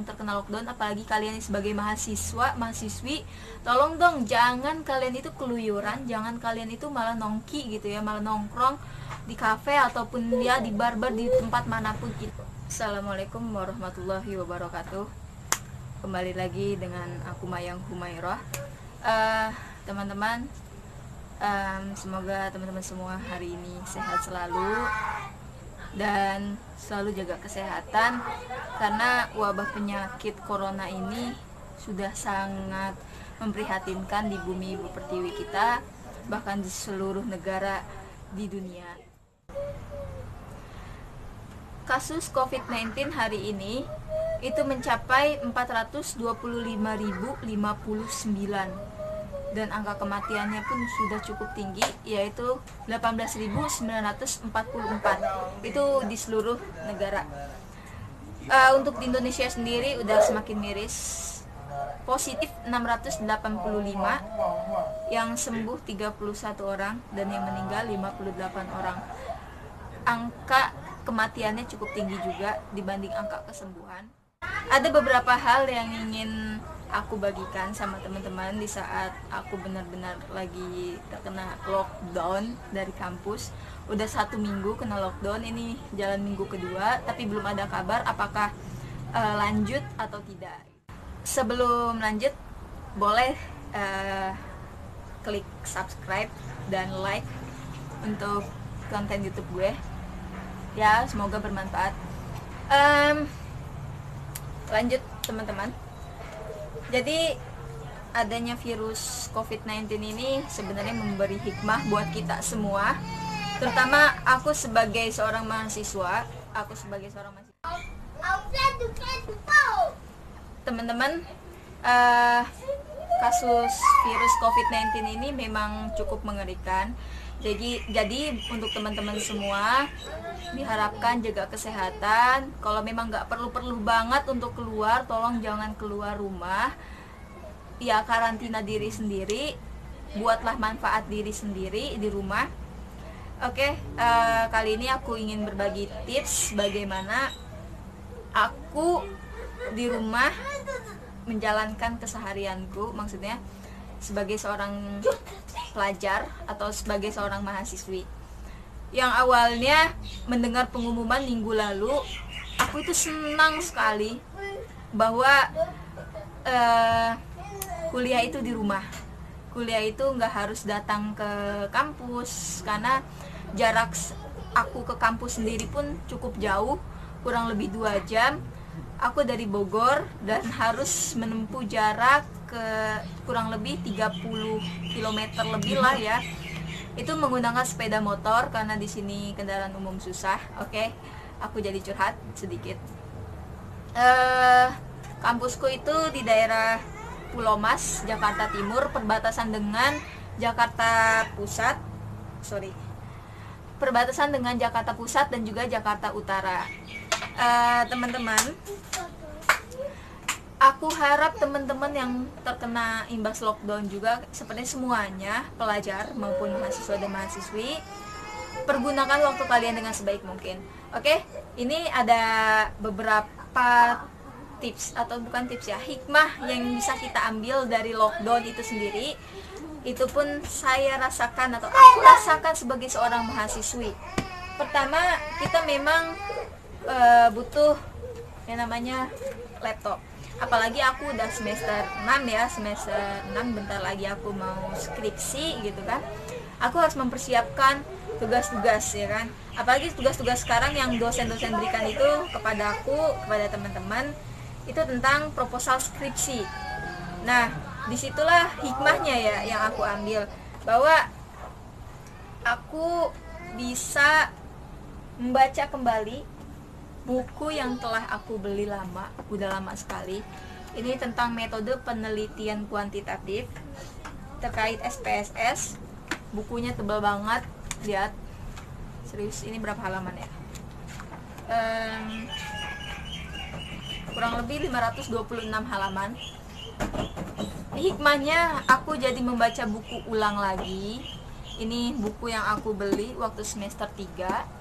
terkena lockdown, apalagi kalian sebagai mahasiswi, tolong dong jangan kalian itu keluyuran, jangan kalian itu malah nongki gitu ya, malah nongkrong di kafe ataupun ya di bar-bar di tempat manapun gitu. Assalamualaikum warahmatullahi wabarakatuh. Kembali lagi dengan aku Mayang Humairah. Teman-teman, semoga teman-teman semua hari ini sehat selalu dan selalu jaga kesehatan, karena wabah penyakit corona ini sudah sangat memprihatinkan di bumi Ibu Pertiwi kita, bahkan di seluruh negara di dunia. Kasus COVID-19 hari ini itu mencapai 425.059 dan angka kematiannya pun sudah cukup tinggi, yaitu 18.944. Itu di seluruh negara. Untuk di Indonesia sendiri udah semakin miris, positif 685, yang sembuh 31 orang dan yang meninggal 58 orang. Angka kematiannya cukup tinggi juga dibanding angka kesembuhan. Ada beberapa hal yang ingin aku bagikan sama teman-teman di saat aku benar-benar lagi terkena lockdown dari kampus. Udah 1 minggu kena lockdown, ini jalan minggu kedua, tapi belum ada kabar apakah lanjut atau tidak. Sebelum lanjut, boleh klik subscribe dan like untuk konten YouTube gue. Ya, semoga bermanfaat. Lanjut teman-teman. Jadi adanya virus COVID-19 ini sebenarnya memberi hikmah buat kita semua, terutama aku sebagai seorang mahasiswa. Teman-teman, kasus virus COVID-19 ini memang cukup mengerikan. Jadi untuk teman-teman semua diharapkan jaga kesehatan. Kalau memang nggak perlu banget untuk keluar, tolong jangan keluar rumah. Ya, karantina diri sendiri, buatlah manfaat diri sendiri di rumah. Oke, kali ini aku ingin berbagi tips bagaimana aku di rumah menjalankan keseharianku, maksudnya sebagai seorang pelajar atau sebagai seorang mahasiswi. Yang awalnya mendengar pengumuman minggu lalu, aku itu senang sekali bahwa kuliah itu di rumah. Kuliah itu nggak harus datang ke kampus, karena jarak aku ke kampus sendiri pun cukup jauh, kurang lebih 2 jam. Aku dari Bogor dan harus menempuh jarak ke kurang lebih 30 km lebih lah ya. Itu menggunakan sepeda motor karena di sini kendaraan umum susah. Oke, aku jadi curhat sedikit. Kampusku itu di daerah Pulau Mas, Jakarta Timur, perbatasan dengan Jakarta Pusat. Perbatasan dengan Jakarta Pusat dan juga Jakarta Utara. Teman-teman, aku harap teman-teman yang terkena imbas lockdown juga, seperti semuanya, pelajar maupun mahasiswa dan mahasiswi, pergunakan waktu kalian dengan sebaik mungkin. Oke, ini ada beberapa tips, atau bukan tips ya, hikmah yang bisa kita ambil dari lockdown itu sendiri. Itu pun saya rasakan atau aku rasakan sebagai seorang mahasiswi. Pertama, kita memang butuh yang namanya laptop. Apalagi aku udah semester 6 ya, semester 6 bentar lagi aku mau skripsi gitu kan. Aku harus mempersiapkan tugas-tugas ya kan. Apalagi tugas-tugas sekarang yang dosen-dosen berikan itu kepada aku, kepada teman-teman, itu tentang proposal skripsi. Nah, disitulah hikmahnya ya yang aku ambil, bahwa aku bisa membaca kembali buku yang telah aku beli lama, udah lama sekali. Ini tentang metode penelitian kuantitatif terkait SPSS. Bukunya tebal banget, lihat. Serius, ini berapa halaman ya? Kurang lebih 526 halaman. Hikmahnya, aku jadi membaca buku ulang lagi. Ini buku yang aku beli waktu semester 3.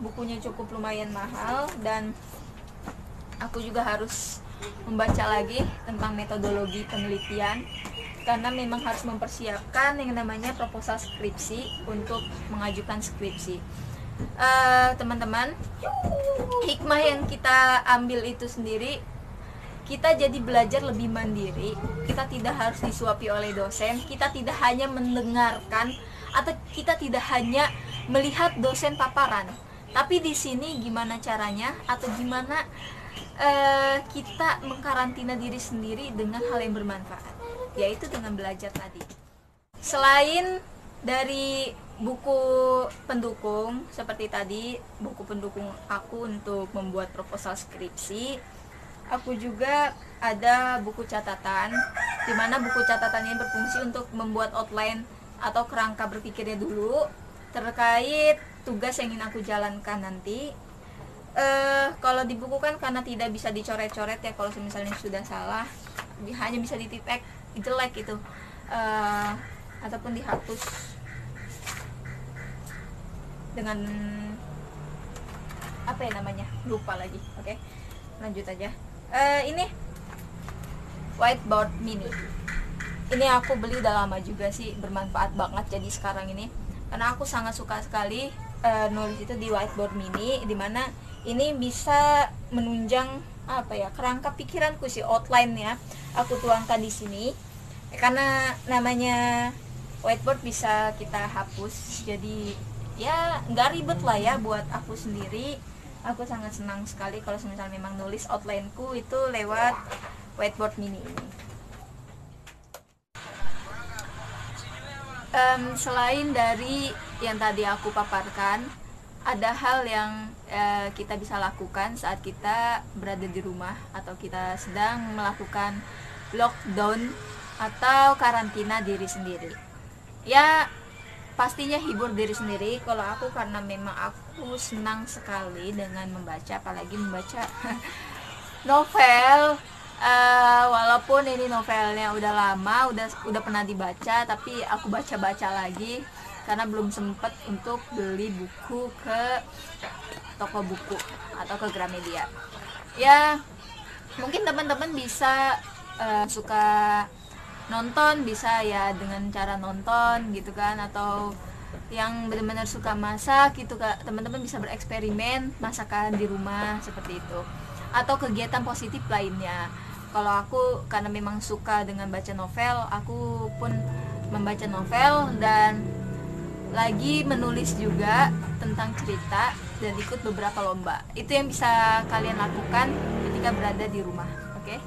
Bukunya cukup lumayan mahal dan aku juga harus membaca lagi tentang metodologi penelitian, karena memang harus mempersiapkan yang namanya proposal skripsi untuk mengajukan skripsi. Teman-teman, hikmah yang kita ambil itu sendiri, kita jadi belajar lebih mandiri. Kita tidak harus disuapi oleh dosen, kita tidak hanya mendengarkan atau kita tidak hanya melihat dosen paparan, tapi di sini gimana caranya atau gimana kita mengkarantina diri sendiri dengan hal yang bermanfaat, yaitu dengan belajar tadi. Selain dari buku pendukung seperti tadi, buku pendukung aku untuk membuat proposal skripsi, aku juga ada buku catatan, di mana buku catatan ini berfungsi untuk membuat outline atau kerangka berpikirnya dulu terkait tugas yang ingin aku jalankan nanti. Kalau di buku kan karena tidak bisa dicoret-coret ya, kalau misalnya sudah salah hanya bisa ditipek jelek gitu, ataupun dihapus dengan apa ya namanya, lupa lagi. Oke, lanjut aja. Ini whiteboard mini, ini aku beli udah lama juga sih, bermanfaat banget jadi sekarang ini, karena aku sangat suka sekali nulis itu di whiteboard mini, dimana ini bisa menunjang apa ya, kerangka pikiranku sih, outline-nya aku tuangkan di sini. Karena namanya whiteboard bisa kita hapus, jadi ya nggak ribet lah ya buat aku sendiri. Aku sangat senang sekali kalau misalnya memang nulis outline-ku itu lewat whiteboard mini ini. Selain dari yang tadi aku paparkan, ada hal yang kita bisa lakukan saat kita berada di rumah atau kita sedang melakukan lockdown atau karantina diri sendiri. Ya, pastinya hibur diri sendiri. Kalau aku, karena memang aku senang sekali dengan membaca, apalagi membaca novel. Walaupun ini novelnya udah lama, udah pernah dibaca, tapi aku baca-baca lagi karena belum sempet untuk beli buku ke toko buku atau ke Gramedia. Ya, mungkin teman-teman bisa suka nonton, bisa ya dengan cara nonton gitu kan, atau yang benar-benar suka masak gitu, teman-teman bisa bereksperimen masakan di rumah seperti itu, atau kegiatan positif lainnya. Kalau aku karena memang suka dengan baca novel, aku pun membaca novel dan lagi menulis juga tentang cerita dan ikut beberapa lomba. Itu yang bisa kalian lakukan ketika berada di rumah. Oke?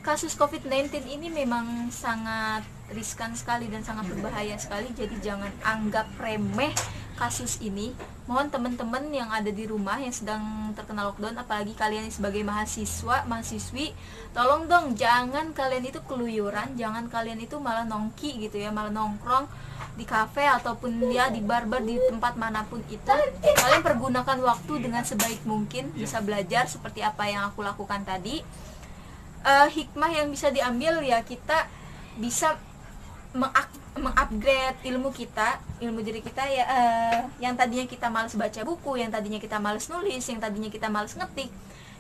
Kasus COVID-19 ini memang sangat riskan sekali dan sangat berbahaya sekali, jadi jangan anggap remeh kasus ini. Mohon teman-teman yang ada di rumah yang sedang terkena lockdown, apalagi kalian sebagai mahasiswi, tolong dong jangan kalian itu keluyuran, jangan kalian itu malah nongki gitu ya, malah nongkrong di kafe ataupun ya di bar-bar, di tempat manapun itu. Kalian pergunakan waktu dengan sebaik mungkin, bisa belajar seperti apa yang aku lakukan tadi. Hikmah yang bisa diambil ya, kita bisa mengupgrade ilmu diri kita ya. Yang tadinya kita malas baca buku, yang tadinya kita malas nulis, yang tadinya kita malas ngetik,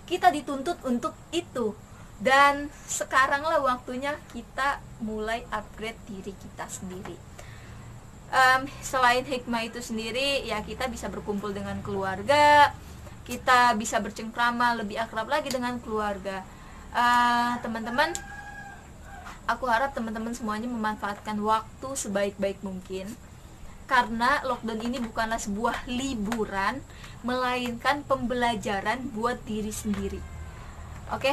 kita dituntut untuk itu. Dan sekarang lah waktunya kita mulai upgrade diri kita sendiri. Selain hikmah itu sendiri ya, kita bisa berkumpul dengan keluarga, kita bisa bercengkrama lebih akrab lagi dengan keluarga. Teman-teman, aku harap teman-teman semuanya memanfaatkan waktu sebaik-baik mungkin, karena lockdown ini bukanlah sebuah liburan, melainkan pembelajaran buat diri sendiri. Oke,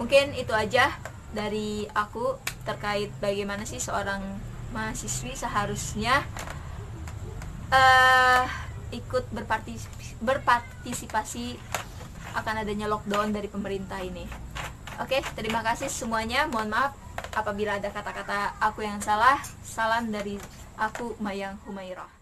mungkin itu aja dari aku terkait bagaimana sih seorang mahasiswi seharusnya ikut berpartisipasi akan adanya lockdown dari pemerintah ini. Oke, terima kasih semuanya. Mohon maaf apabila ada kata-kata aku yang salah. Salam dari aku, Mayang Humairah.